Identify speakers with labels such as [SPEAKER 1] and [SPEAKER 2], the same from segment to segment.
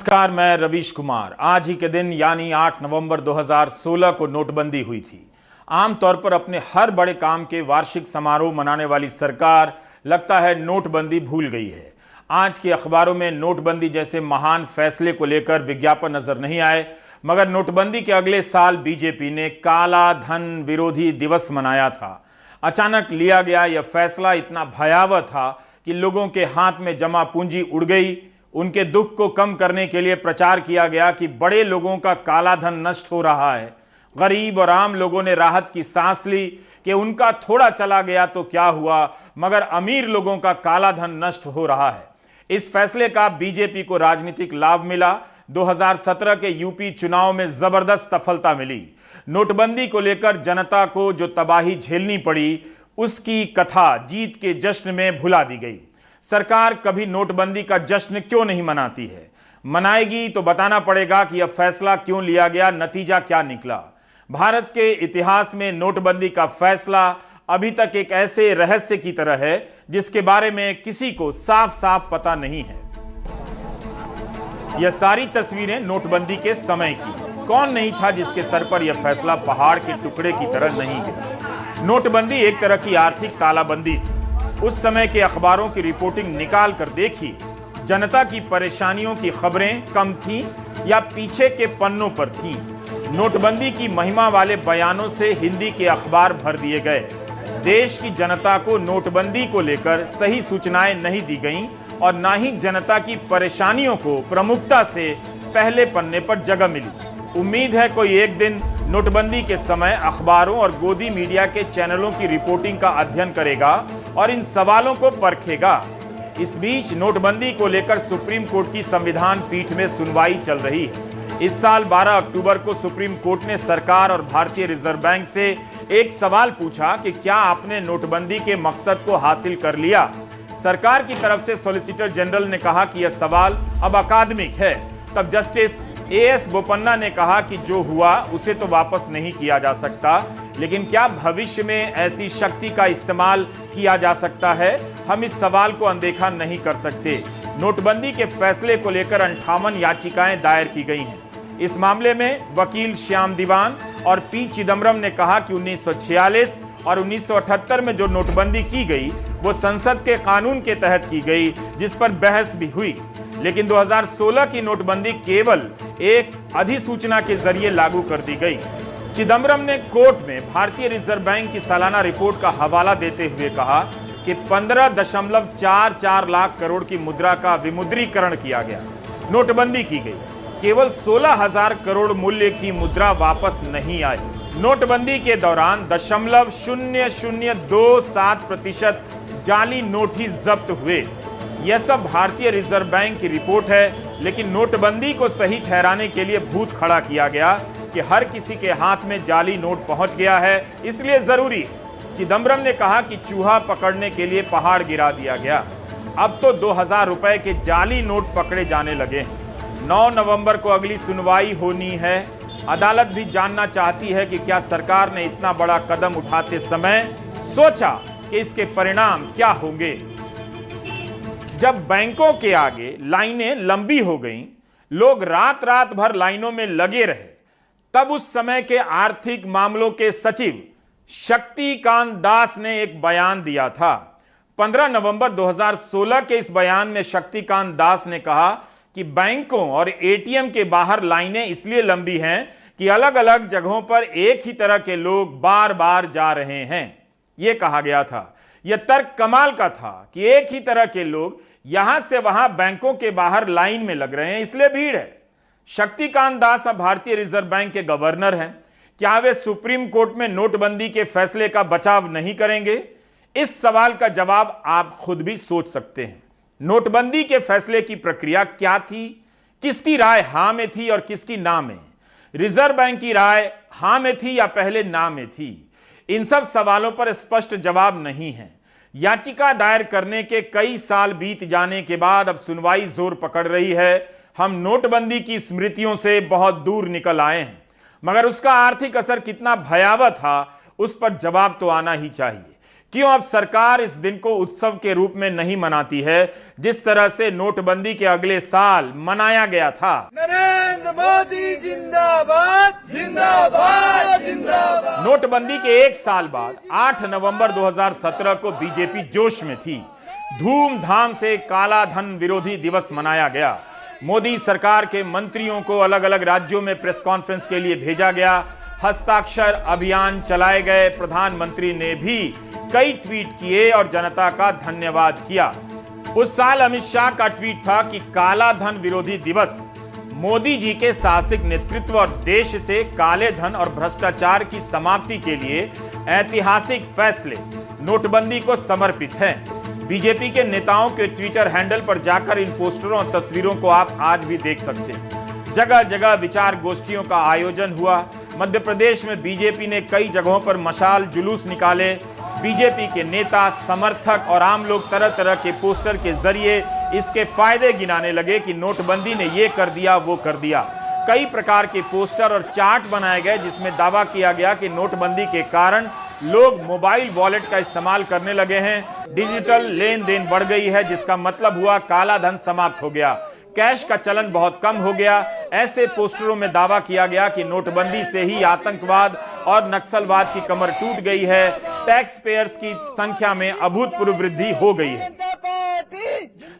[SPEAKER 1] नमस्कार, मैं रवीश कुमार। आज ही के दिन यानी 8 नवंबर 2016 को नोटबंदी हुई थी। आमतौर पर अपने हर बड़े काम के वार्षिक समारोह मनाने वाली सरकार लगता है नोटबंदी भूल गई है। आज के अखबारों में नोटबंदी जैसे महान फैसले को लेकर विज्ञापन नजर नहीं आए, मगर नोटबंदी के अगले साल बीजेपी ने काला धन विरोधी दिवस मनाया था। अचानक लिया गया यह फैसला इतना भयावह था कि लोगों के हाथ में जमा पूंजी उड़ गई। उनके दुख को कम करने के लिए प्रचार किया गया कि बड़े लोगों का काला धन नष्ट हो रहा है। गरीब और आम लोगों ने राहत की सांस ली कि उनका थोड़ा चला गया तो क्या हुआ, मगर अमीर लोगों का काला धन नष्ट हो रहा है। इस फैसले का बीजेपी को राजनीतिक लाभ मिला। 2017 के यूपी चुनाव में जबरदस्त सफलता मिली। नोटबंदी को लेकर जनता को जो तबाही झेलनी पड़ी, उसकी कथा जीत के जश्न में भुला दी गई। सरकार कभी नोटबंदी का जश्न क्यों नहीं मनाती है? मनाएगी तो बताना पड़ेगा कि यह फैसला क्यों लिया गया, नतीजा क्या निकला। भारत के इतिहास में नोटबंदी का फैसला अभी तक एक ऐसे रहस्य की तरह है जिसके बारे में किसी को साफ साफ पता नहीं है। यह सारी तस्वीरें नोटबंदी के समय की। कौन नहीं था जिसके सर पर यह फैसला पहाड़ के टुकड़े की तरह नहीं गिरा। नोटबंदी एक तरह की आर्थिक तालाबंदी थी। उस समय के अखबारों की रिपोर्टिंग निकाल कर देखिए, जनता की परेशानियों की खबरें कम थीं या पीछे के पन्नों पर थीं। नोटबंदी की महिमा वाले बयानों से हिंदी के अखबार भर दिए गए। देश की जनता को नोटबंदी को लेकर सही सूचनाएं नहीं दी गईं और ना ही जनता की परेशानियों को प्रमुखता से पहले पन्ने पर जगह मिली। उम्मीद है कोई एक दिन नोटबंदी के समय अखबारों और गोदी मीडिया के चैनलों की रिपोर्टिंग का अध्ययन करेगा और इन सवालों को परखेगा। इस बीच नोटबंदी को लेकर सुप्रीम कोर्ट की संविधान पीठ में सुनवाई चल रही है। इस साल 12 अक्टूबर को सुप्रीम कोर्ट ने सरकार और भारतीय रिजर्व बैंक से एक सवाल पूछा कि क्या आपने नोटबंदी के मकसद को हासिल कर लिया। सरकार की तरफ से सॉलिसिटर जनरल ने कहा कि यह सवाल अब अकादमिक है। तब जस्टिस एएस बोपन्ना ने कहा कि जो हुआ उसे तो वापस नहीं किया जा सकता, लेकिन क्या भविष्य में ऐसी शक्ति का इस्तेमाल किया जा सकता है? हम इस सवाल को अनदेखा नहीं कर सकते। नोटबंदी के फैसले को लेकर 58 याचिकाएं दायर की गई हैं। इस मामले में वकील श्याम दीवान और पी चिदम्बरम ने कहा कि 1946 और 1978 में जो नोटबंदी की गई वो संसद के कानून के तहत की गई, जिस पर बहस भी हुई। लेकिन 2016 की नोटबंदी केवल एक अधिसूचना के जरिए लागू कर दी गई। चिदम्बरम ने कोर्ट में भारतीय रिजर्व बैंक की सालाना रिपोर्ट का हवाला देते हुए कहा कि 15.44 लाख करोड़ की मुद्रा का विमुद्रीकरण किया गया, नोटबंदी की गई। केवल 16,000 करोड़ मूल्य की मुद्रा वापस नहीं आई। नोटबंदी के दौरान 0.0027% जाली नोट ही जब्त हुए। यह सब भारतीय रिजर्व बैंक की रिपोर्ट है, लेकिन नोटबंदी को सही ठहराने के लिए भूत खड़ा किया गया कि हर किसी के हाथ में जाली नोट पहुंच गया है, इसलिए जरूरी है। चिदम्बरम ने कहा कि चूहा पकड़ने के लिए पहाड़ गिरा दिया गया। अब तो 2000 रुपए के जाली नोट पकड़े जाने लगे। 9 नवंबर को अगली सुनवाई होनी है। अदालत भी जानना चाहती है कि क्या सरकार ने इतना बड़ा कदम उठाते समय सोचा कि इसके परिणाम क्या होंगे। जब बैंकों के आगे लाइनें लंबी हो गईं, लोग रात रात भर लाइनों में लगे रहे, तब उस समय के आर्थिक मामलों के सचिव शक्तिकांत दास ने एक बयान दिया था। 15 नवंबर 2016 के इस बयान में शक्तिकांत दास ने कहा कि बैंकों और एटीएम के बाहर लाइनें इसलिए लंबी हैं कि अलग अलग जगहों पर एक ही तरह के लोग बार बार जा रहे हैं। यह कहा गया था। यह तर्क कमाल का था कि एक ही तरह के लोग यहां से वहां बैंकों के बाहर लाइन में लग रहे हैं, इसलिए भीड़ है। शक्तिकांत दास अब भारतीय रिजर्व बैंक के गवर्नर हैं। क्या वे सुप्रीम कोर्ट में नोटबंदी के फैसले का बचाव नहीं करेंगे? इस सवाल का जवाब आप खुद भी सोच सकते हैं। नोटबंदी के फैसले की प्रक्रिया क्या थी? किसकी राय हां में थी और किसकी ना में? रिजर्व बैंक की राय हां में थी या पहले ना में थी? इन सब सवालों पर स्पष्ट जवाब नहीं है। याचिका दायर करने के कई साल बीत जाने के बाद अब सुनवाई जोर पकड़ रही है। हम नोटबंदी की स्मृतियों से बहुत दूर निकल आए हैं, मगर उसका आर्थिक असर कितना भयावह था उस पर जवाब तो आना ही चाहिए। क्यों अब सरकार इस दिन को उत्सव के रूप में नहीं मनाती है, जिस तरह से नोटबंदी के अगले साल मनाया गया था?
[SPEAKER 2] नरेंद्र मोदी जिंदाबाद जिंदाबाद जिंदाबाद।
[SPEAKER 1] नोटबंदी के एक साल बाद 8 नवंबर 2017 को बीजेपी जोश में थी। धूमधाम से काला धन विरोधी दिवस मनाया गया। मोदी सरकार के मंत्रियों को अलग अलग राज्यों में प्रेस कॉन्फ्रेंस के लिए भेजा गया। हस्ताक्षर अभियान चलाए गए। प्रधानमंत्री ने भी कई ट्वीट किए और जनता का धन्यवाद किया। उस साल अमित शाह का ट्वीट था कि काला धन विरोधी दिवस मोदी जी के साहसिक नेतृत्व और देश से काले धन और भ्रष्टाचार की समाप्ति के लिए ऐतिहासिक फैसले नोटबंदी को समर्पित है। बीजेपी के नेताओं के ट्विटर हैंडल पर जाकर इन पोस्टरों और तस्वीरों को आप आज भी देख सकते हैं। जगह जगह विचार गोष्ठियों का आयोजन हुआ। मध्य प्रदेश में बीजेपी ने कई जगहों पर मशाल जुलूस निकाले। बीजेपी के नेता, समर्थक और आम लोग तरह तरह के पोस्टर के जरिए इसके फायदे गिनाने लगे कि नोटबंदी ने ये कर दिया, वो कर दिया। कई प्रकार के पोस्टर और चार्ट बनाए गए जिसमें दावा किया गया कि नोटबंदी के कारण लोग मोबाइल वॉलेट का इस्तेमाल करने लगे हैं, डिजिटल लेन देन बढ़ गई है, जिसका मतलब हुआ काला धन समाप्त हो गया, कैश का चलन बहुत कम हो गया। ऐसे पोस्टरों में दावा किया गया कि नोटबंदी से ही आतंकवाद और नक्सलवाद की कमर टूट गई है, टैक्स पेयर्स की संख्या में अभूतपूर्व वृद्धि हो गई है।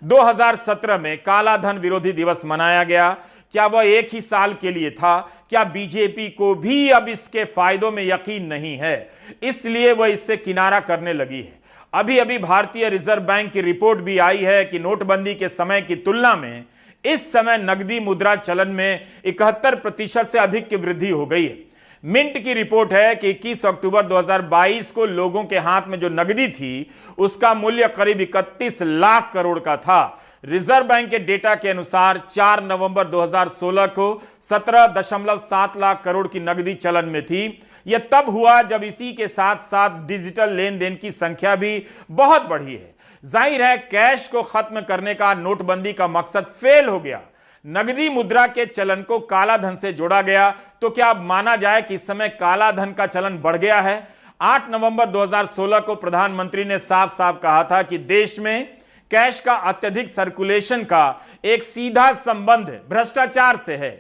[SPEAKER 1] 2017 में काला धन विरोधी दिवस मनाया गया। क्या वह एक ही साल के लिए था? क्या बीजेपी को भी अब इसके फायदों में यकीन नहीं है, इसलिए वह इससे किनारा करने लगी है? अभी अभी भारतीय रिजर्व बैंक की रिपोर्ट भी आई है कि नोटबंदी के समय की तुलना में इस समय नकदी मुद्रा चलन में 71% से अधिक की वृद्धि हो गई है। मिंट की रिपोर्ट है कि 21 अक्टूबर 2022 को लोगों के हाथ में जो नकदी थी उसका मूल्य करीब 31 लाख करोड़ का था। रिजर्व बैंक के डेटा के अनुसार 4 नवंबर 2016 को 17.7 लाख करोड़ की नकदी चलन में थी। यह तब हुआ जब इसी के साथ साथ डिजिटल लेन देन की संख्या भी बहुत बढ़ी है। जाहिर है कैश को खत्म करने का नोटबंदी का मकसद फेल हो गया। नकदी मुद्रा के चलन को काला धन से जोड़ा गया। तो क्या अब माना जाए कि इस समय काला धन का चलन बढ़ गया है? 8 नवंबर 2016 को प्रधानमंत्री ने साफ साफ कहा था कि देश में कैश का अत्यधिक सर्कुलेशन का एक सीधा संबंध भ्रष्टाचार से है।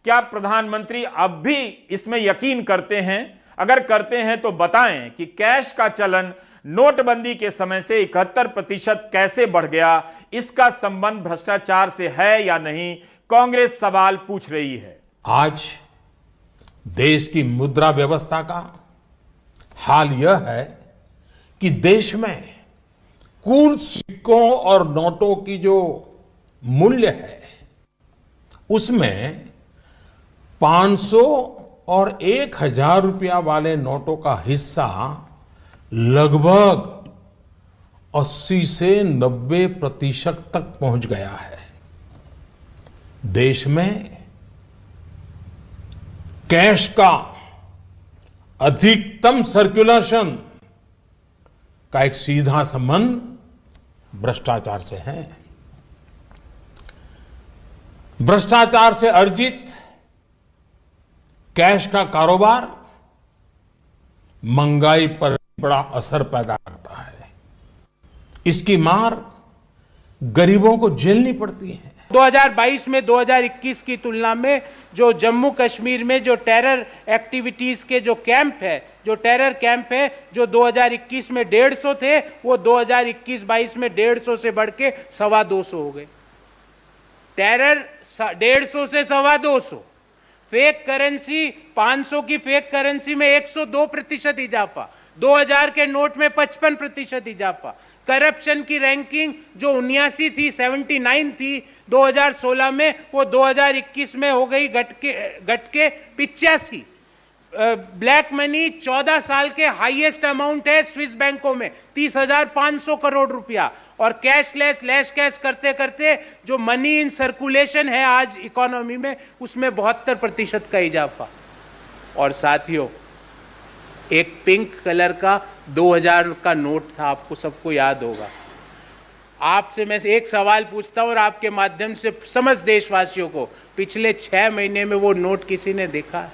[SPEAKER 1] क्या प्रधानमंत्री अब भी इसमें यकीन करते हैं? अगर करते हैं तो बताएं कि कैश का चलन नोटबंदी के समय से 71% कैसे बढ़ गया? इसका संबंध भ्रष्टाचार से है या नहीं? कांग्रेस सवाल पूछ रही है।
[SPEAKER 3] आज देश की मुद्रा व्यवस्था का हाल यह है कि देश में कुल सिक्कों और नोटों की जो मूल्य है उसमें 500 और 1000 रुपया वाले नोटों का हिस्सा लगभग 80 से 90% तक पहुंच गया है। देश में कैश का अधिकतम सर्कुलेशन का एक सीधा संबंध भ्रष्टाचार से है। भ्रष्टाचार से अर्जित कैश का कारोबार महंगाई पर बड़ा असर पैदा करता है। इसकी मार गरीबों को झेलनी पड़ती है।
[SPEAKER 4] 2022 में 2021 की तुलना में जो जम्मू कश्मीर में जो टेरर एक्टिविटीज के जो कैंप है, जो टेरर कैंप है, जो 2021 में 150 थे, वो 2021-22 में 150 से बढ़ के 225 हो गए। टेरर 150 से 225। फेक करेंसी 500 की फेक करेंसी में 102% इजाफा, 2000 के नोट में 55% इजाफा। करप्शन की रैंकिंग जो 79 थी, 79 थी 2016 में, वो 2021 में हो गई घट के 85। ब्लैक मनी 14 साल के हाईएस्ट अमाउंट है स्विस बैंकों में 30,500 करोड़ रुपया। और कैशलेस लैश कैश करते करते जो मनी इन सर्कुलेशन है आज इकोनॉमी में, उसमें 72% का इजाफा। और साथियों, एक पिंक कलर का 2000 का नोट था, आपको सबको याद होगा। आपसे मैं एक सवाल पूछता हूं और आपके माध्यम से समस्त देशवासियों को, पिछले 6 महीने में वो नोट किसी ने देखा?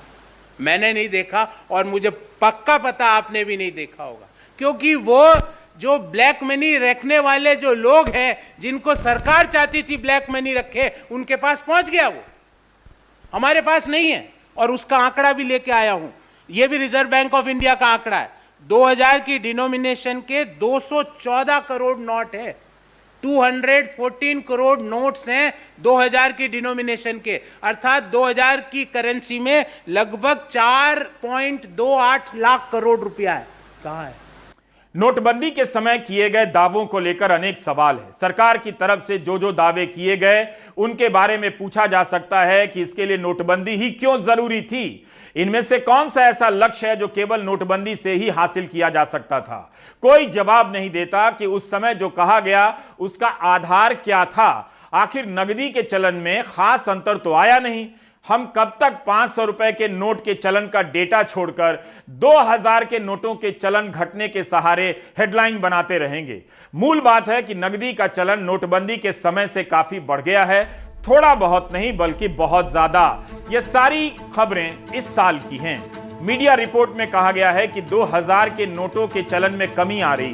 [SPEAKER 4] मैंने नहीं देखा और मुझे पक्का पता आपने भी नहीं देखा होगा। क्योंकि वो जो ब्लैक मनी रखने वाले जो लोग हैं, जिनको सरकार चाहती थी ब्लैक मनी रखे, उनके पास पहुंच गया वो, हमारे पास नहीं है। और उसका आंकड़ा भी लेके आया हूं, ये भी रिजर्व बैंक ऑफ इंडिया का आंकड़ा है। 2000 की डिनोमिनेशन के 214 करोड़ नोट है, 214 करोड़ नोट्स हैं 2000 की डिनोमिनेशन के, अर्थात 2000 की करेंसी में लगभग 4.28 लाख करोड़ रुपया है। कहां है?
[SPEAKER 1] नोटबंदी के समय किए गए दावों को लेकर अनेक सवाल है। सरकार की तरफ से जो दावे किए गए उनके बारे में पूछा जा सकता है कि इसके लिए नोटबंदी ही क्यों जरूरी थी। इनमें से कौन सा ऐसा लक्ष्य है जो केवल नोटबंदी से ही हासिल किया जा सकता था? कोई जवाब नहीं देता कि उस समय जो कहा गया उसका आधार क्या था। आखिर नकदी के चलन में खास अंतर तो आया नहीं। हम कब तक 500 रुपए के नोट के चलन का डेटा छोड़कर 2000 के नोटों के चलन घटने के सहारे हेडलाइन बनाते रहेंगे? मूल बात है कि नकदी का चलन नोटबंदी के समय से काफी बढ़ गया है, थोड़ा बहुत नहीं बल्कि बहुत ज्यादा। ये सारी खबरें इस साल की हैं। मीडिया रिपोर्ट में कहा गया है कि 2000 के नोटों के चलन में कमी आ रही है।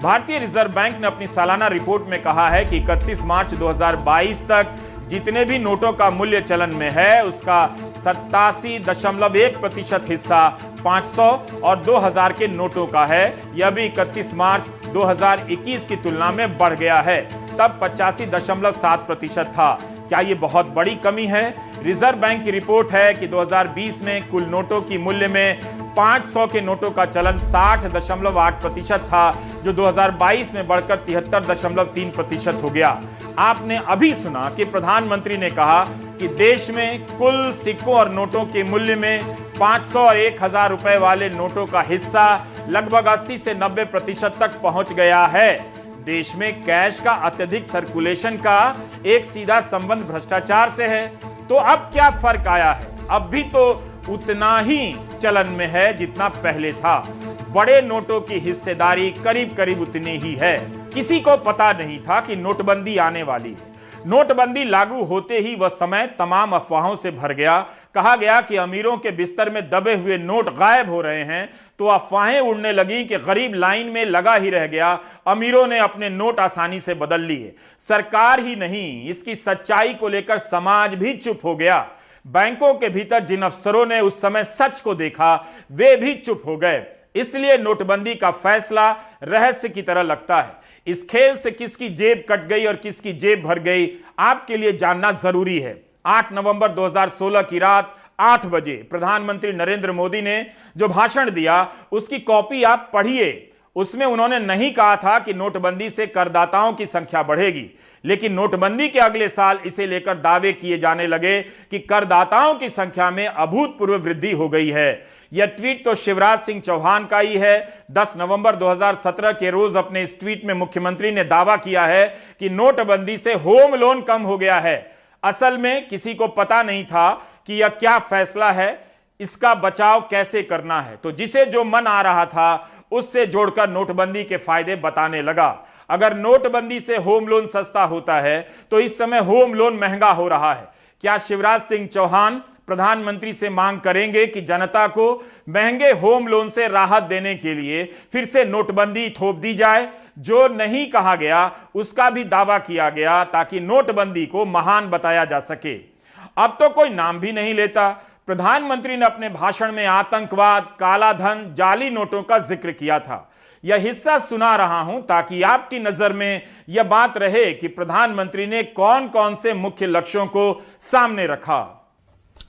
[SPEAKER 1] भारतीय रिजर्व बैंक ने अपनी सालाना रिपोर्ट में कहा है कि 31 मार्च 2022 तक जितने भी नोटों का मूल्य चलन में है उसका 87.1% हिस्सा 500 और 2000 के नोटों का है। यह भी 31 मार्च 2021 की तुलना में बढ़ गया है, तब 85.7% था। क्या यह बहुत बड़ी कमी है? रिजर्व बैंक की रिपोर्ट है कि 2020 में कुल नोटों की मूल्य में 500 के नोटों का चलन 60.8% था, जो 2022 में बढ़कर 73.3% हो गया। आपने अभी सुना कि प्रधानमंत्री ने कहा कि देश में कुल सिक्कों और नोटों के मूल्य में 500 और 1000 रुपए वाले नोटों का हिस्सा लगभग 80 से 90% तक पहुंच गया है। देश में कैश का अत्यधिक सर्कुलेशन का एक सीधा संबंध भ्रष्टाचार से है। तो अब क्या फर्क आया है? अब भी तो उतना ही चलन में है जितना पहले था। बड़े नोटों की हिस्सेदारी करीब करीब उतनी ही है। किसी को पता नहीं था कि नोटबंदी आने वाली है। नोटबंदी लागू होते ही वह समय तमाम अफवाहों से भर गया। कहा गया कि अमीरों के बिस्तर में दबे हुए नोट गायब हो रहे हैं, तो अफवाहें उड़ने लगी कि गरीब लाइन में लगा ही रह गया, अमीरों ने अपने नोट आसानी से बदल लिए। सरकार ही नहीं, इसकी सच्चाई को लेकर समाज भी चुप हो गया। बैंकों के भीतर जिन अफसरों ने उस समय सच को देखा वे भी चुप हो गए। इसलिए नोटबंदी का फैसला रहस्य की तरह लगता है। इस खेल से किसकी जेब कट गई और किसकी जेब भर गई आपके लिए जानना जरूरी है। 8 नवंबर 2016 की रात 8 बजे प्रधानमंत्री नरेंद्र मोदी ने जो भाषण दिया उसकी कॉपी आप पढ़िए। उसमें उन्होंने नहीं कहा था कि नोटबंदी से करदाताओं की संख्या बढ़ेगी, लेकिन नोटबंदी के अगले साल इसे लेकर दावे किए जाने लगे कि करदाताओं की संख्या में अभूतपूर्व वृद्धि हो गई है। यह ट्वीट तो शिवराज सिंह चौहान का ही है। 10 नवंबर 2017 के रोज अपने इस ट्वीट में मुख्यमंत्री ने दावा किया है कि नोटबंदी से होम लोन कम हो गया है। असल में किसी को पता नहीं था कि यह क्या फैसला है, इसका बचाव कैसे करना है, तो जिसे जो मन आ रहा था उससे जोड़कर नोटबंदी के फायदे बताने लगा। अगर नोटबंदी से होम लोन सस्ता होता है तो इस समय होम लोन महंगा हो रहा है। क्या शिवराज सिंह चौहान प्रधानमंत्री से मांग करेंगे कि जनता को महंगे होम लोन से राहत देने के लिए फिर से नोटबंदी थोप दी जाए? जो नहीं कहा गया उसका भी दावा किया गया ताकि नोटबंदी को महान बताया जा सके। अब तो कोई नाम भी नहीं लेता। प्रधानमंत्री ने अपने भाषण में आतंकवाद, काला धन, जाली नोटों का जिक्र किया था। यह हिस्सा सुना रहा हूं ताकि आपकी नजर में यह बात रहे कि प्रधानमंत्री ने कौन कौन से मुख्य लक्ष्यों को सामने रखा।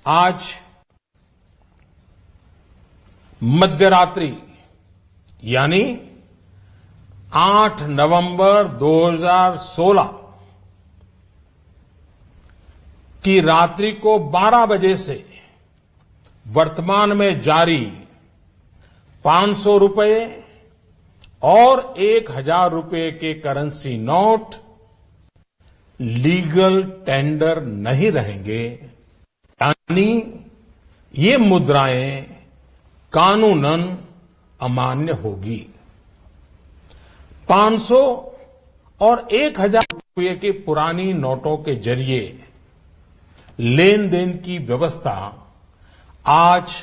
[SPEAKER 3] आज मध्यरात्रि यानी 8 नवंबर 2016 की रात्रि को 12 बजे से वर्तमान में जारी 500 रुपए और 1000 रुपए के करेंसी नोट लीगल टेंडर नहीं रहेंगे, यानी ये मुद्राएं कानूनन अमान्य होगी। 500 और 1000 रुपये के पुरानी नोटों के जरिए लेन देन की व्यवस्था आज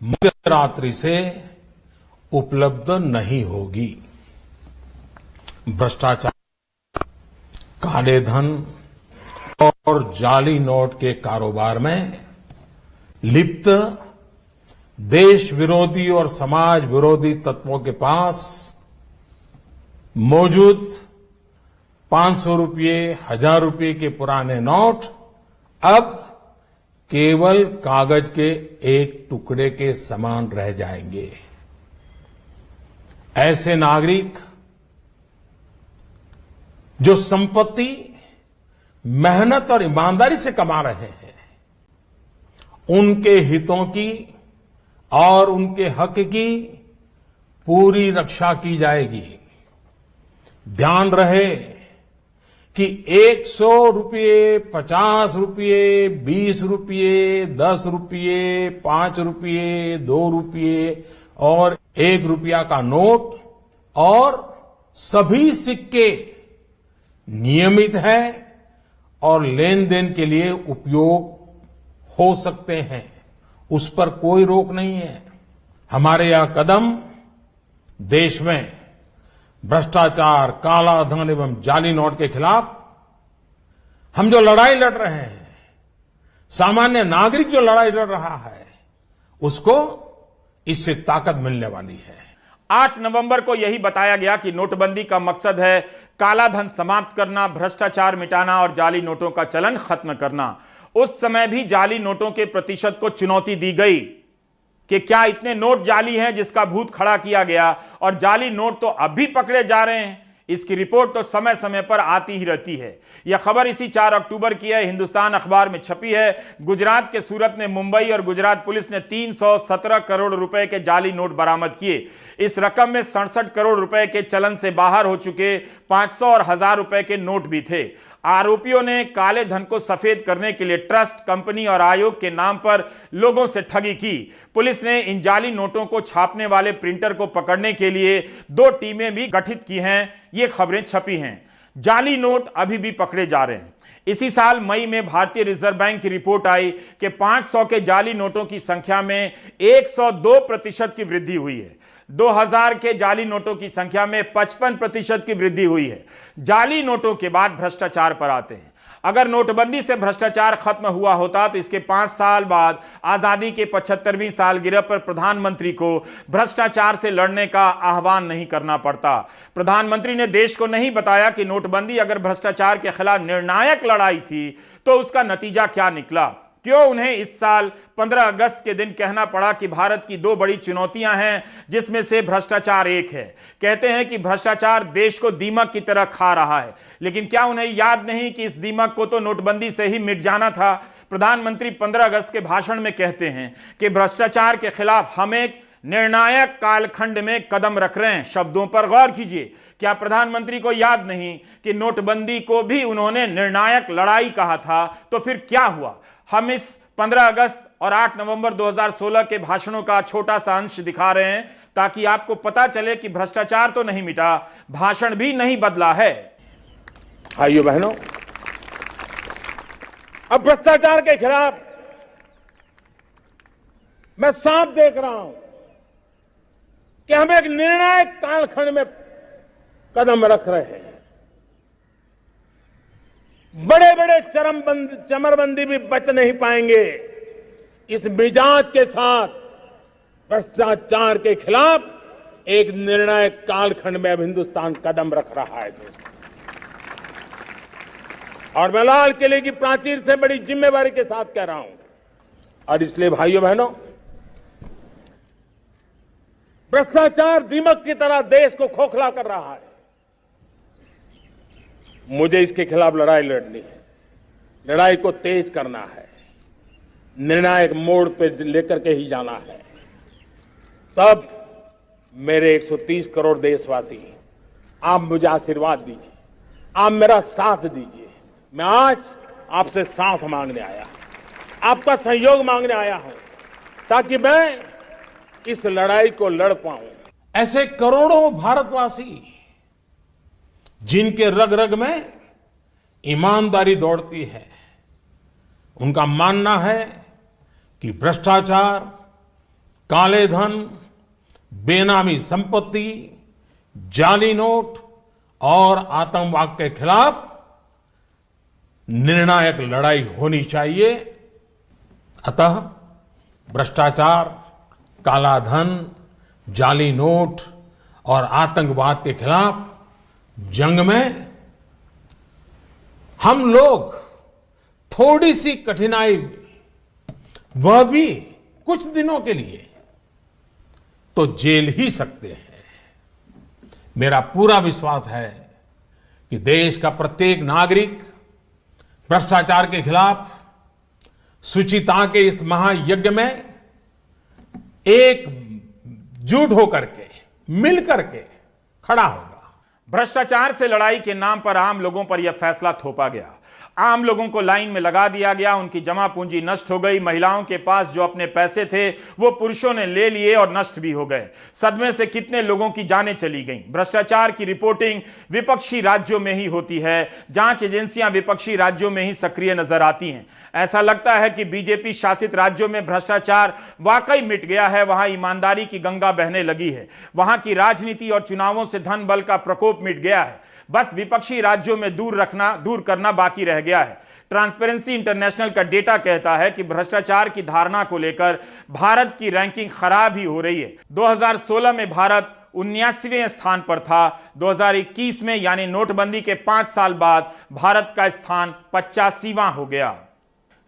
[SPEAKER 3] मध्यरात्रि से उपलब्ध नहीं होगी। भ्रष्टाचार, काले धन और जाली नोट के कारोबार में लिप्त देश विरोधी और समाज विरोधी तत्वों के पास मौजूद 500 रुपये, 1000 रुपये के पुराने नोट अब केवल कागज के एक टुकड़े के समान रह जाएंगे। ऐसे नागरिक जो संपत्ति मेहनत और ईमानदारी से कमा रहे हैं, उनके हितों की और उनके हक की पूरी रक्षा की जाएगी। ध्यान रहे कि 100 रुपये, 50 रुपये, 20 रुपये, 10 रुपये, 5 रुपये, 2 रुपये और 1 रुपया का नोट और सभी सिक्के नियमित है और लेन देन के लिए उपयोग हो सकते हैं, उस पर कोई रोक नहीं है। हमारे यह कदम देश में भ्रष्टाचार, काला धन एवं जाली नोट के खिलाफ हम जो लड़ाई लड़ रहे हैं, सामान्य नागरिक जो लड़ाई लड़ रहा है, उसको इससे ताकत मिलने वाली है।
[SPEAKER 1] 8 नवंबर को यही बताया गया कि नोटबंदी का मकसद है काला धन समाप्त करना, भ्रष्टाचार मिटाना और जाली नोटों का चलन खत्म करना। उस समय भी जाली नोटों के प्रतिशत को चुनौती दी गई कि क्या इतने नोट जाली हैं जिसका भूत खड़ा किया गया, और जाली नोट तो अब भी पकड़े जा रहे हैं। इसकी रिपोर्ट तो समय समय पर आती ही रहती है। यह खबर इसी 4 अक्टूबर की है, हिंदुस्तान अखबार में छपी है। गुजरात के सूरत में मुंबई और गुजरात पुलिस ने 317 करोड़ रुपए के जाली नोट बरामद किए। इस रकम में 67 करोड़ रुपए के चलन से बाहर हो चुके 500 और 1000 रुपए के नोट भी थे। आरोपियों ने काले धन को सफेद करने के लिए ट्रस्ट, कंपनी और आयोग के नाम पर लोगों से ठगी की। पुलिस ने इन जाली नोटों को छापने वाले प्रिंटर को पकड़ने के लिए 2 टीमें भी गठित की हैं। ये खबरें छपी हैं। जाली नोट अभी भी पकड़े जा रहे हैं। इसी साल मई में भारतीय रिजर्व बैंक की रिपोर्ट आई कि 500 के जाली नोटों की संख्या में 102% की वृद्धि हुई है। 2000 के जाली नोटों की संख्या में 55% की वृद्धि हुई है। जाली नोटों के बाद भ्रष्टाचार पर आते हैं। अगर नोटबंदी से भ्रष्टाचार खत्म हुआ होता तो इसके 5 साल बाद आजादी के 75वीं सालगिरह पर प्रधानमंत्री को भ्रष्टाचार से लड़ने का आह्वान नहीं करना पड़ता। प्रधानमंत्री ने देश को नहीं बताया कि नोटबंदी अगर भ्रष्टाचार के खिलाफ निर्णायक लड़ाई थी तो उसका नतीजा क्या निकला। क्यों उन्हें इस साल 15 अगस्त के दिन कहना पड़ा कि भारत की 2 बड़ी चुनौतियां हैं जिसमें से भ्रष्टाचार एक है। कहते हैं कि भ्रष्टाचार देश को दीमक की तरह खा रहा है, लेकिन क्या उन्हें याद नहीं कि इस दीमक को तो नोटबंदी से ही मिट जाना था। प्रधानमंत्री 15 अगस्त के भाषण में कहते हैं कि भ्रष्टाचार के खिलाफ हम एक निर्णायक कालखंड में कदम रख रहे हैं। शब्दों पर गौर कीजिए। क्या प्रधानमंत्री को याद नहीं कि नोटबंदी को भी उन्होंने निर्णायक लड़ाई कहा था? तो फिर क्या हुआ? हम इस 15 अगस्त और 8 नवंबर 2016 के भाषणों का छोटा सा अंश दिखा रहे हैं ताकि आपको पता चले कि भ्रष्टाचार तो नहीं मिटा, भाषण भी नहीं बदला है।
[SPEAKER 4] भाइयों बहनों, अब भ्रष्टाचार के खिलाफ मैं साफ देख रहा हूं कि हम एक निर्णायक कालखंड में कदम रख रहे हैं। बड़े बड़े चमरबंदी भी बच नहीं पाएंगे। इस मिजाज के साथ भ्रष्टाचार के खिलाफ एक निर्णायक कालखंड में अब हिंदुस्तान कदम रख रहा है। और मैं लाल किले की प्राचीर से बड़ी जिम्मेवारी के साथ कह रहा हूं। और इसलिए भाइयों बहनों, भ्रष्टाचार दीमक की तरह देश को खोखला कर रहा है। मुझे इसके खिलाफ लड़ाई लड़नी है, लड़ाई को तेज करना है, निर्णायक मोड़ पे लेकर के ही जाना है। तब मेरे 130 करोड़ देशवासी, आप मुझे आशीर्वाद दीजिए, आप मेरा साथ दीजिए। मैं आज आपसे साथ मांगने आया, आपका सहयोग मांगने आया हूं ताकि मैं इस लड़ाई को लड़ पाऊं।
[SPEAKER 3] ऐसे करोड़ों भारतवासी जिनके रग रग में ईमानदारी दौड़ती है, उनका मानना है कि भ्रष्टाचार, काले धन, बेनामी संपत्ति, जाली नोट और आतंकवाद के खिलाफ निर्णायक लड़ाई होनी चाहिए। अतः भ्रष्टाचार, काला धन, जाली नोट और आतंकवाद के खिलाफ जंग में हम लोग थोड़ी सी कठिनाई, वह भी कुछ दिनों के लिए, तो झेल ही सकते हैं। मेरा पूरा विश्वास है कि देश का प्रत्येक नागरिक भ्रष्टाचार के खिलाफ शुचिता के इस महायज्ञ में एकजुट होकर के, मिल करके खड़ा होगा।
[SPEAKER 1] भ्रष्टाचार से लड़ाई के नाम पर आम लोगों पर यह फैसला थोपा गया। आम लोगों को लाइन में लगा दिया गया, उनकी जमा पूंजी नष्ट हो गई। महिलाओं के पास जो अपने पैसे थे वो पुरुषों ने ले लिए और नष्ट भी हो गए। सदमे से कितने लोगों की जानें चली गईं। भ्रष्टाचार की रिपोर्टिंग विपक्षी राज्यों में ही होती है। जांच एजेंसियां विपक्षी राज्यों में ही सक्रिय नजर आती हैं। ऐसा लगता है कि बीजेपी शासित राज्यों में भ्रष्टाचार वाकई मिट गया है, वहां ईमानदारी की गंगा बहने लगी है, वहां की राजनीति और चुनावों से धन बल का प्रकोप मिट गया है। बस विपक्षी राज्यों में दूर करना बाकी रह गया है। ट्रांसपेरेंसी इंटरनेशनल का डेटा कहता है कि भ्रष्टाचार की धारणा को लेकर भारत की रैंकिंग खराब ही हो रही है। 2016 में भारत 79वें स्थान पर था। 2021 में यानी नोटबंदी के 5 साल बाद भारत का स्थान 85वां हो गया।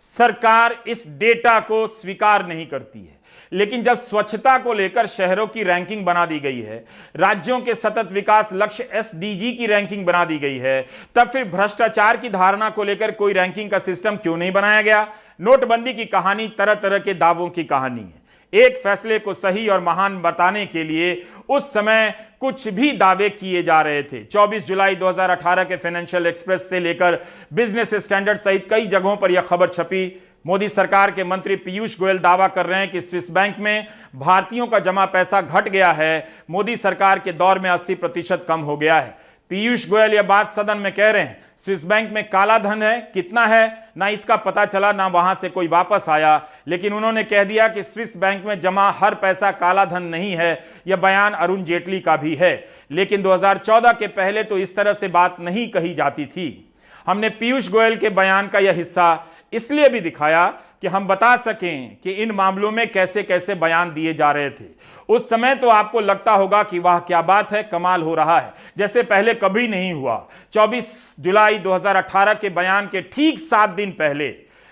[SPEAKER 1] सरकार इस डेटा को स्वीकार नहीं करती है, लेकिन जब स्वच्छता को लेकर शहरों की रैंकिंग बना दी गई है, राज्यों के सतत विकास लक्ष्य एसडीजी की रैंकिंग बना दी गई है, तब फिर भ्रष्टाचार की धारणा को लेकर कोई रैंकिंग का सिस्टम क्यों नहीं बनाया गया? नोटबंदी की कहानी तरह तरह के दावों की कहानी है। एक फैसले को सही और महान बताने के लिए उस समय कुछ भी दावे किए जा रहे थे। 24 जुलाई 2018 के फाइनेंशियल एक्सप्रेस से लेकर बिजनेस स्टैंडर्ड सहित कई जगहों पर यह खबर छपी। मोदी सरकार के मंत्री पीयूष गोयल दावा कर रहे हैं कि स्विस बैंक में भारतीयों का जमा पैसा घट गया है। मोदी सरकार के दौर में 80% कम हो गया है। पीयूष गोयल यह बात सदन में कह रहे हैं। स्विस बैंक में काला धन है, कितना है ना इसका पता चला, ना वहां से कोई वापस आया। लेकिन उन्होंने कह दिया कि स्विस बैंक में जमा हर पैसा काला धन नहीं है। यह बयान अरुण जेटली का भी है। लेकिन 2014 के पहले तो इस तरह से बात नहीं कही जाती थी। हमने पीयूष गोयल के बयान का यह हिस्सा इसलिए भी दिखाया कि हम बता सकें कि इन मामलों में कैसे कैसे बयान दिए जा रहे थे। उस समय तो आपको लगता होगा कि वाह क्या बात है, कमाल हो रहा है, जैसे पहले कभी नहीं हुआ। 24 जुलाई 2018 के बयान के ठीक 7 दिन पहले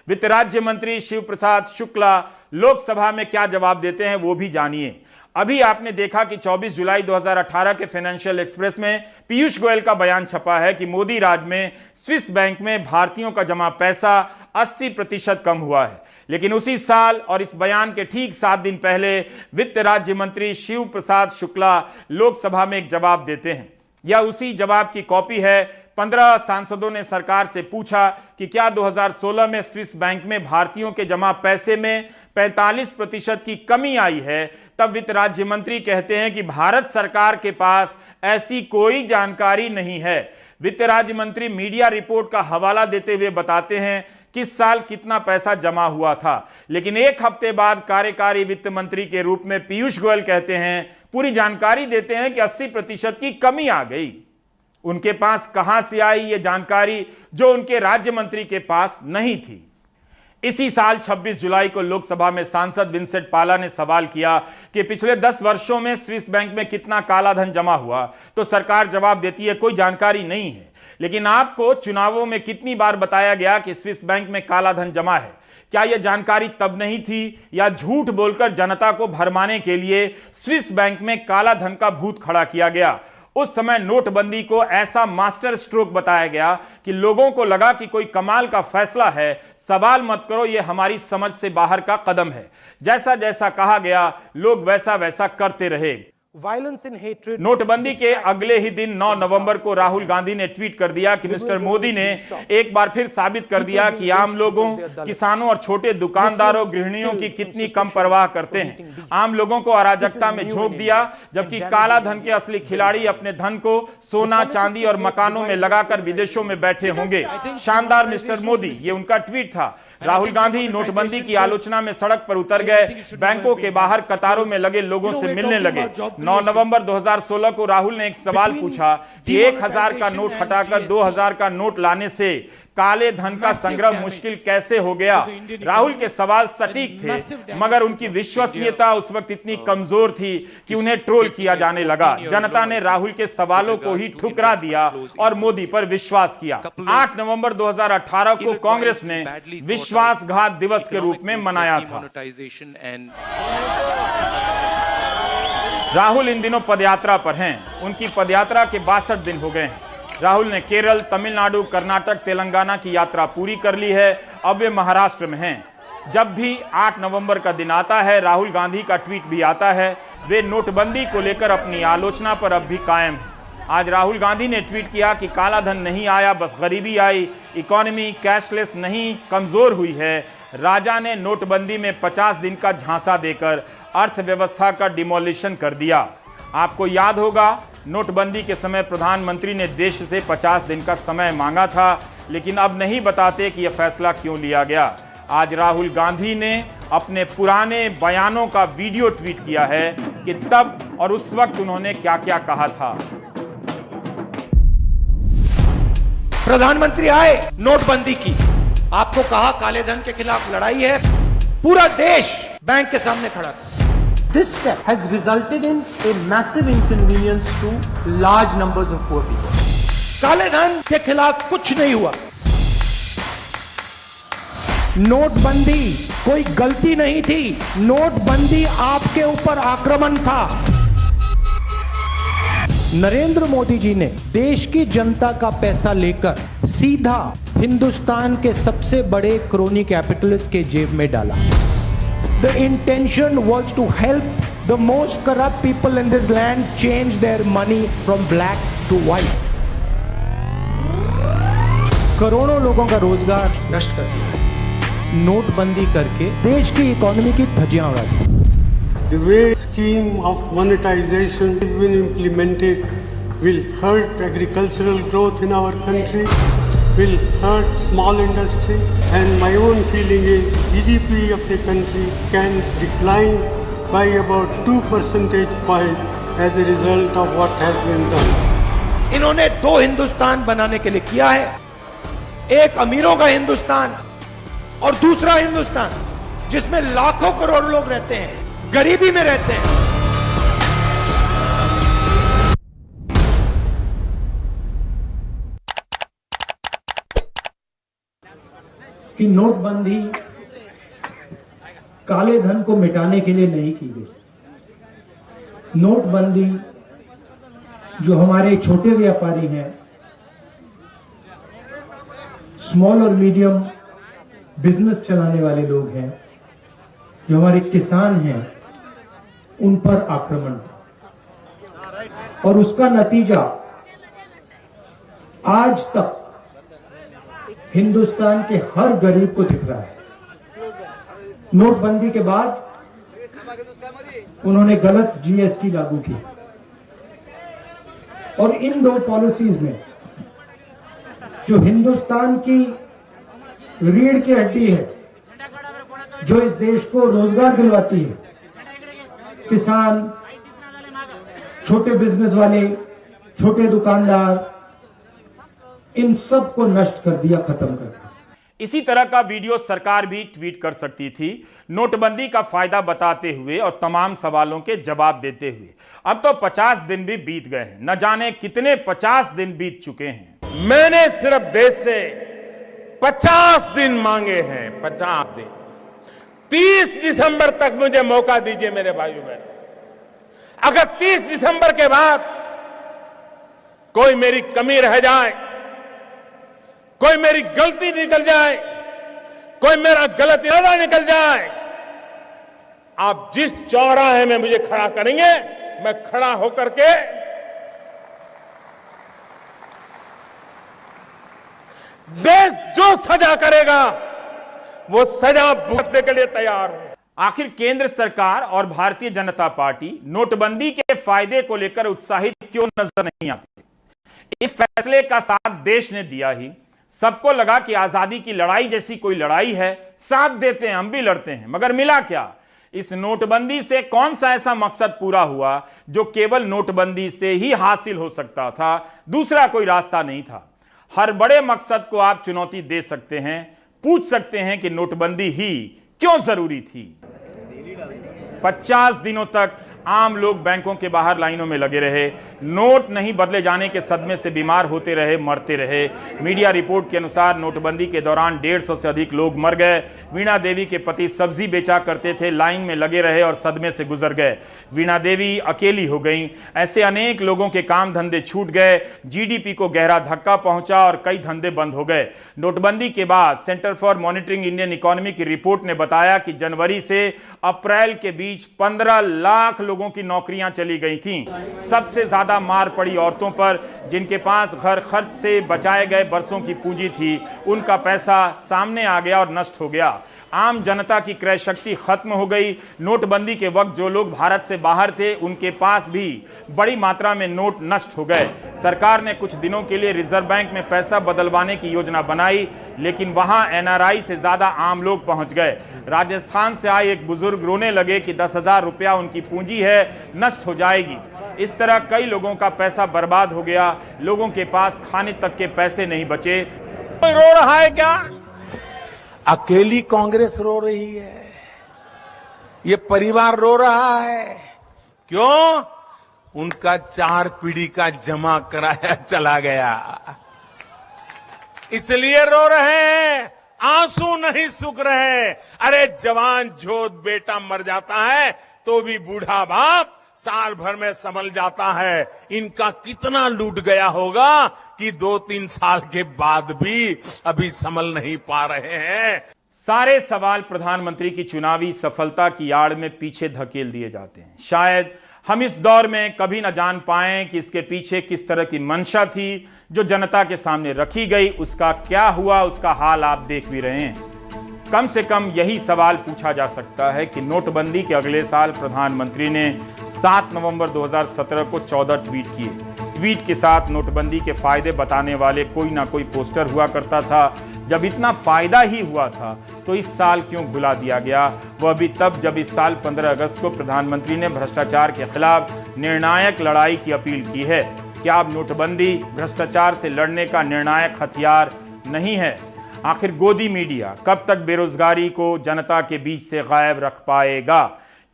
[SPEAKER 1] वित्त राज्य मंत्री शिव प्रसाद शुक्ला लोकसभा में क्या जवाब देते हैं वो भी जानिए। अभी आपने देखा कि 24 जुलाई 2018 के फाइनेंशियल एक्सप्रेस में पीयूष गोयल का बयान छपा है कि मोदी राज में स्विस बैंक में भारतीयों का जमा पैसा 80% कम हुआ है। लेकिन उसी साल और इस बयान के ठीक 7 दिन पहले वित्त राज्य मंत्री शिव प्रसाद शुक्ला लोकसभा में एक जवाब देते हैं। यह उसी जवाब की कॉपी है। 15 सांसदों ने सरकार से पूछा कि क्या 2016 में स्विस बैंक में भारतीयों के जमा पैसे में 45% की कमी आई है? तब वित्त राज्य मंत्री कहते हैं कि भारत सरकार के पास ऐसी कोई जानकारी नहीं है। वित्त राज्य मंत्री मीडिया रिपोर्ट का हवाला देते हुए बताते हैं किस साल कितना पैसा जमा हुआ था। लेकिन एक हफ्ते बाद कार्यकारी वित्त मंत्री के रूप में पीयूष गोयल कहते हैं, पूरी जानकारी देते हैं कि 80% की कमी आ गई। उनके पास कहां से आई ये जानकारी जो उनके राज्य मंत्री के पास नहीं थी? इसी साल 26 जुलाई को लोकसभा में सांसद विंसेंट पाला ने सवाल किया कि पिछले 10 वर्षों में स्विस बैंक में कितना काला धन जमा हुआ, तो सरकार जवाब देती है कोई जानकारी नहीं है। लेकिन आपको चुनावों में कितनी बार बताया गया कि स्विस बैंक में काला धन जमा है? क्या यह जानकारी तब नहीं थी, या झूठ बोलकर जनता को भरमाने के लिए स्विस बैंक में काला धन का भूत खड़ा किया गया? उस समय नोटबंदी को ऐसा मास्टर स्ट्रोक बताया गया कि लोगों को लगा कि कोई कमाल का फैसला है, सवाल मत करो, यह हमारी समझ से बाहर का कदम है। जैसा जैसा कहा गया लोग वैसा वैसा करते रहे।
[SPEAKER 4] Violence and hatred.
[SPEAKER 1] नोटबंदी के अगले ही दिन 9 नवंबर को राहुल गांधी ने ट्वीट कर दिया कि मिस्टर मोदी ने एक बार फिर साबित कर दिया कि आम लोगों, किसानों और छोटे दुकानदारों, गृहिणियों की कितनी कम परवाह करते हैं। आम लोगों को अराजकता में झोंक दिया, जबकि काला धन के असली खिलाड़ी अपने धन को सोना, चांदी और मकानों में लगाकर विदेशों में बैठे होंगे। शानदार मिस्टर मोदी, ये उनका ट्वीट था। राहुल गांधी नोटबंदी की आलोचना में सड़क पर उतर गए, बैंकों के बाहर कतारों में लगे लोगों से मिलने लगे। 9 नवंबर 2016 को राहुल ने एक सवाल पूछा कि 1000 का नोट हटाकर 2000 का नोट लाने से काले धन का संग्रह मुश्किल कैसे हो गया। राहुल के सवाल सटीक थे, मगर उनकी विश्वसनीयता उस वक्त इतनी कमजोर थी कि उन्हें ट्रोल किया जाने लगा। जनता ने राहुल के सवालों को ही ठुकरा दिया और मोदी पर विश्वास किया। 8 नवंबर 2018 को कांग्रेस ने विश्वासघात दिवस के रूप में मनाया था। राहुल इन दिनों पदयात्रा पर हैं। उनकी पदयात्रा के 62 दिन हो गए हैं। राहुल ने केरल, तमिलनाडु, कर्नाटक, तेलंगाना की यात्रा पूरी कर ली है। अब वे महाराष्ट्र में हैं। जब भी 8 नवंबर का दिन आता है, राहुल गांधी का ट्वीट भी आता है। वे नोटबंदी को लेकर अपनी आलोचना पर अब भी कायम हैं। आज राहुल गांधी ने ट्वीट किया कि काला धन नहीं आया, बस गरीबी आई। इकोनॉमी कैशलेस नहीं, कमजोर हुई है। राजा ने नोटबंदी में 50 दिन का झांसा देकर अर्थव्यवस्था का डिमोलिशन कर दिया। आपको याद होगा, नोटबंदी के समय प्रधानमंत्री ने देश से 50 दिन का समय मांगा था, लेकिन अब नहीं बताते कि यह फैसला क्यों लिया गया। आज राहुल गांधी ने अपने पुराने बयानों का वीडियो ट्वीट किया है कि तब और उस वक्त उन्होंने क्या क्या कहा था।
[SPEAKER 5] प्रधानमंत्री आए, नोटबंदी की, आपको कहा काले धन के खिलाफ लड़ाई है, पूरा देश बैंक के सामने खड़ा था।
[SPEAKER 6] This step has resulted in a massive inconvenience to large numbers of poor people.
[SPEAKER 5] काले धन के खिलाफ कुछ नहीं हुआ। नोटबंदी कोई गलती नहीं थी, नोटबंदी आपके ऊपर आक्रमण था। नरेंद्र मोदी जी ने देश की जनता का पैसा लेकर सीधा हिंदुस्तान के सबसे बड़े क्रोनी कैपिटलिस्ट के जेब में डाला। The intention was to help the most corrupt people in this land change their money from black to white. करोड़ों लोगों का रोजगार नष्ट कर दिया। नोटबंदी करके देश की इकोनॉमी की धज्जियां उड़ा दी।
[SPEAKER 7] The way scheme of monetization has been implemented will hurt agricultural growth in our country, will hurt small industry, and my own feeling is GDP of the country can decline by about 2 percentage point as a result of what has been done.
[SPEAKER 5] इन्होंने 2 हिंदुस्तान बनाने के लिए किया है, एक अमीरों का हिंदुस्तान और दूसरा हिंदुस्तान जिसमें लाखों करोड़ लोग रहते हैं, गरीबी में रहते हैं।
[SPEAKER 6] कि नोटबंदी काले धन को मिटाने के लिए नहीं की गई। नोटबंदी जो हमारे छोटे व्यापारी हैं, स्मॉल और मीडियम बिजनेस चलाने वाले लोग हैं, जो हमारे किसान हैं, उन पर आक्रमण था। और उसका नतीजा आज तक हिंदुस्तान के हर गरीब को दिख रहा है। नोटबंदी के बाद उन्होंने गलत जीएसटी लागू की और इन 2 पॉलिसीज में जो हिंदुस्तान की रीढ़ की हड्डी है, जो इस देश को रोजगार दिलवाती है, किसान, छोटे बिजनेस वाले, छोटे दुकानदार, इन सब को नष्ट कर दिया, खत्म कर दिया।
[SPEAKER 1] इसी तरह का वीडियो सरकार भी ट्वीट कर सकती थी, नोटबंदी का फायदा बताते हुए और तमाम सवालों के जवाब देते हुए। अब तो 50 दिन भी बीत गए हैं, न जाने कितने 50 दिन बीत चुके हैं।
[SPEAKER 3] मैंने सिर्फ देश से 50 दिन मांगे हैं, 50 दिन। 30 दिसंबर तक मुझे मौका दीजिए मेरे भाइयों बहनों। अगर 30 दिसंबर के बाद कोई मेरी कमी रह जाए, कोई मेरी गलती निकल जाए, कोई मेरा गलत इरादा निकल जाए, आप जिस चौराहे में मुझे खड़ा करेंगे, मैं खड़ा होकर के देश जो सजा करेगा वो सजा भुगतने के लिए तैयार हूं।
[SPEAKER 1] आखिर केंद्र सरकार और भारतीय जनता पार्टी नोटबंदी के फायदे को लेकर उत्साहित क्यों नजर नहीं आती? इस फैसले का साथ देश ने दिया ही, सबको लगा कि आजादी की लड़ाई जैसी कोई लड़ाई है, साथ देते हैं, हम भी लड़ते हैं। मगर मिला क्या? इस नोटबंदी से कौन सा ऐसा मकसद पूरा हुआ जो केवल नोटबंदी से ही हासिल हो सकता था? दूसरा कोई रास्ता नहीं था। हर बड़े मकसद को आप चुनौती दे सकते हैं, पूछ सकते हैं कि नोटबंदी ही क्यों जरूरी थी। 50 दिनों तक आम लोग बैंकों के बाहर लाइनों में लगे रहे, नोट नहीं बदले जाने के सदमे से बीमार होते रहे, मरते रहे। मीडिया रिपोर्ट के अनुसार नोटबंदी के दौरान 150 से अधिक लोग मर गए। वीणा देवी के पति सब्जी बेचा करते थे, लाइन में लगे रहे और सदमे से गुजर गए। वीणा देवी अकेली हो गईं। ऐसे अनेक लोगों के काम धंधे छूट गए, जीडीपी को गहरा धक्का पहुंचा और कई धंधे बंद हो गए। नोटबंदी के बाद centre for monitoring Indian economy की रिपोर्ट ने बताया कि जनवरी से अप्रैल के बीच 15 लाख लोगों की नौकरियां चली गई थीं। सबसे ज्यादा मार पड़ी औरतों पर, जिनके पास घर खर्च से बचाए गए बरसों की पूंजी थी। उनका पैसा सामने आ गया और नष्ट हो गया। आम जनता की क्रय शक्ति खत्म हो गई। नोटबंदी के वक्त जो लोग भारत से बाहर थे, उनके पास भी बड़ी मात्रा में नोट नष्ट हो गए। सरकार ने कुछ दिनों के लिए रिजर्व बैंक में पैसा बदलवाने की योजना बनाई, लेकिन वहां एनआरआई से ज्यादा आम लोग पहुंच गए। राजस्थान से आए एक बुजुर्ग रोने लगे कि 10,000 रुपया उनकी पूंजी है, नष्ट हो जाएगी। इस तरह कई लोगों का पैसा बर्बाद हो गया। लोगों के पास खाने तक के पैसे नहीं बचे।
[SPEAKER 3] कोई रो रहा है क्या? अकेली कांग्रेस रो रही है? ये परिवार रो रहा है? क्यों? उनका 4 पीढ़ी का जमा कराया चला गया, इसलिए रो रहे हैं। आंसू नहीं सूख रहे। अरे जवान जोध बेटा मर जाता है तो भी बूढ़ा बाप साल भर में संभल जाता है। इनका कितना लूट गया होगा कि 2-3 साल के बाद भी अभी संभल नहीं पा रहे हैं।
[SPEAKER 1] सारे सवाल प्रधानमंत्री की चुनावी सफलता की आड़ में पीछे धकेल दिए जाते हैं। शायद हम इस दौर में कभी न जान पाएं कि इसके पीछे किस तरह की मंशा थी जो जनता के सामने रखी गई। उसका क्या हुआ, उसका हाल आप देख भी रहे हैं। कम से कम यही सवाल पूछा जा सकता है कि नोटबंदी के अगले साल प्रधानमंत्री ने 7 नवंबर 2017 को 14 ट्वीट किए। ट्वीट के साथ नोटबंदी के फायदे बताने वाले कोई ना कोई पोस्टर हुआ करता था। जब इतना फायदा ही हुआ था तो इस साल क्यों भुला दिया गया? वह भी तब जब इस साल 15 अगस्त को प्रधानमंत्री ने भ्रष्टाचार के खिलाफ निर्णायक लड़ाई की अपील की है। क्या अब नोटबंदी भ्रष्टाचार से लड़ने का निर्णायक हथियार नहीं है? आखिर गोदी मीडिया कब तक बेरोजगारी को जनता के बीच से गायब रख पाएगा?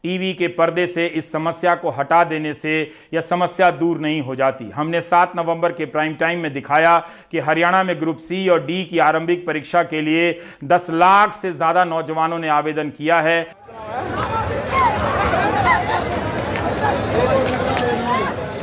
[SPEAKER 1] टीवी के पर्दे से इस समस्या को हटा देने से यह समस्या दूर नहीं हो जाती। हमने 7 नवंबर के प्राइम टाइम में दिखाया कि हरियाणा में ग्रुप सी और डी की आरंभिक परीक्षा के लिए 10 लाख से ज्यादा नौजवानों ने आवेदन किया है।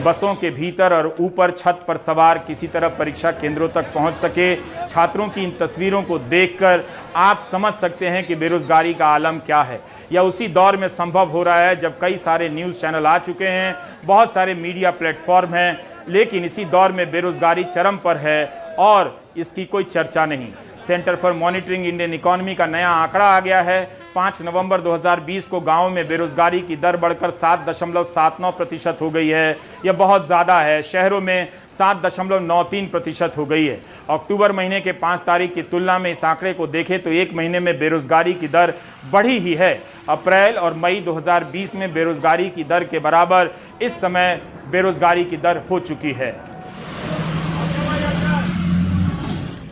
[SPEAKER 1] बसों के भीतर और ऊपर छत पर सवार किसी तरह परीक्षा केंद्रों तक पहुंच सके। छात्रों की इन तस्वीरों को देखकर आप समझ सकते हैं कि बेरोजगारी का आलम क्या है। यह उसी दौर में संभव हो रहा है जब कई सारे न्यूज़ चैनल आ चुके हैं, बहुत सारे मीडिया प्लेटफॉर्म हैं, लेकिन इसी दौर में बेरोजगारी चरम पर है और इसकी कोई चर्चा नहीं। Centre for monitoring Indian economy का नया आंकड़ा आ गया है। 5 नवंबर 2020 को गांवों में बेरोजगारी की दर बढ़कर 7.79% हो गई है। यह बहुत ज़्यादा है। शहरों में 7.93% हो गई है। अक्टूबर महीने के 5 तारीख की तुलना में इस आंकड़े को देखें तो एक महीने में बेरोजगारी की दर बढ़ी ही है। अप्रैल और मई 2020 में बेरोजगारी की दर के बराबर इस समय बेरोजगारी की दर हो चुकी है।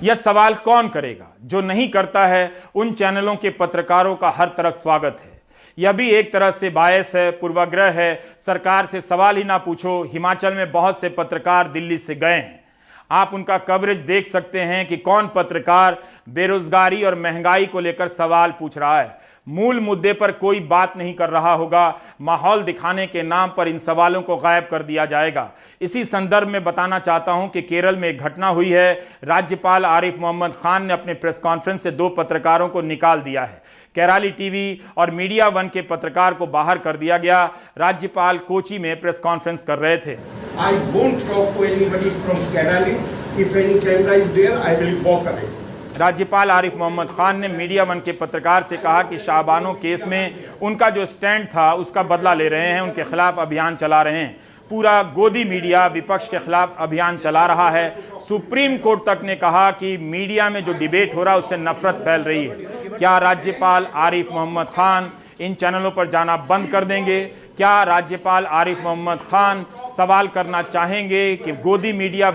[SPEAKER 1] यह सवाल कौन करेगा? जो नहीं करता है उन चैनलों के पत्रकारों का हर तरफ स्वागत है। यह भी एक तरह से बायस है, पूर्वाग्रह है। सरकार से सवाल ही ना पूछो। हिमाचल में बहुत से पत्रकार दिल्ली से गए हैं। आप उनका कवरेज देख सकते हैं कि कौन पत्रकार बेरोजगारी और महंगाई को लेकर सवाल पूछ रहा है। मूल मुद्दे पर कोई बात नहीं कर रहा होगा। माहौल दिखाने के नाम पर इन सवालों को गायब कर दिया जाएगा। इसी संदर्भ में बताना चाहता हूं कि केरल में एक घटना हुई है। राज्यपाल आरिफ मोहम्मद खान ने अपने प्रेस कॉन्फ्रेंस से 2 पत्रकारों को निकाल दिया है। केराली टीवी और मीडिया वन के पत्रकार को बाहर कर दिया गया। राज्यपाल कोची में प्रेस कॉन्फ्रेंस कर रहे थे।
[SPEAKER 8] I won't talk to anybody from Kerala. If any camera is there, I will walk away.
[SPEAKER 1] राज्यपाल आरिफ मोहम्मद खान ने मीडिया वन के पत्रकार से कहा कि शाहबानो केस में उनका जो स्टैंड था उसका बदला ले रहे हैं, उनके खिलाफ अभियान चला रहे हैं। पूरा गोदी मीडिया विपक्ष के खिलाफ अभियान चला रहा है। सुप्रीम कोर्ट तक ने कहा कि मीडिया में जो डिबेट हो रहा है उससे नफरत फैल रही है। क्या राज्यपाल आरिफ मोहम्मद खान इन चैनलों पर जाना बंद कर देंगे? क्या राज्यपाल आरिफ मोहम्मद खान सवाल करना चाहेंगे कि गोदी मीडिया